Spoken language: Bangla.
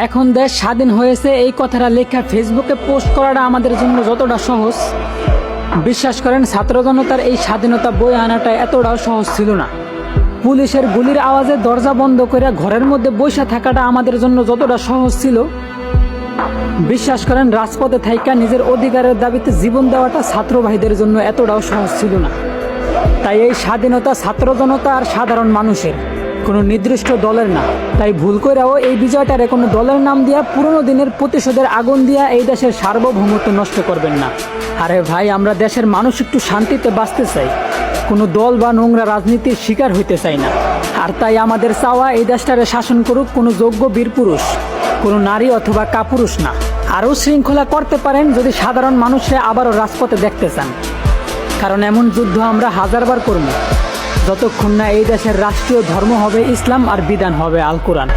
এখন দেশ স্বাধীন হয়েছে এই কথাটা লেখা ফেসবুকে পোস্ট করাটা আমাদের জন্য যতটা সহজ, বিশ্বাস করেন ছাত্র জনতার এই স্বাধীনতা বয়ে আনাটা এতটাও সহজ ছিল না। পুলিশের গুলির আওয়াজে দরজা বন্ধ করে ঘরের মধ্যে বসে থাকাটা আমাদের জন্য যতটা সহজ ছিল, বিশ্বাস করেন রাজপথে থাইকা নিজের অধিকারের দাবিতে জীবন দেওয়াটা ছাত্র ভাইদের জন্য এতটাও সহজ ছিল না। তাই এই স্বাধীনতা ছাত্র জনতা আর সাধারণ মানুষের, কোনো নির্দিষ্ট দলের না। তাই ভুল করেও এই বিজয়টারে কোনো দলের নাম দিয়া পুরনো দিনের প্রতিশোধের আগুন দিয়া এই দেশের সার্বভৌমত্ব নষ্ট করবেন না। আরে ভাই, আমরা দেশের মানুষ একটু শান্তিতে বাঁচতে চাই, কোনো দল বা নোংরা রাজনীতির শিকার হইতে চাই না। আর তাই আমাদের চাওয়া এই দেশটারে শাসন করুক কোনো যোগ্য বীর পুরুষ, কোনো নারী অথবা কাপুরুষ না। আরও শৃঙ্খলা করতে পারেন যদি সাধারণ মানুষরা আবারও রাজপথে দেখতে চান, কারণ এমন যুদ্ধ আমরা হাজারবার করব যতক্ষণ না এই দেশের রাষ্ট্রীয় ধর্ম হবে ইসলাম আর বিধান হবে আল কোরআন।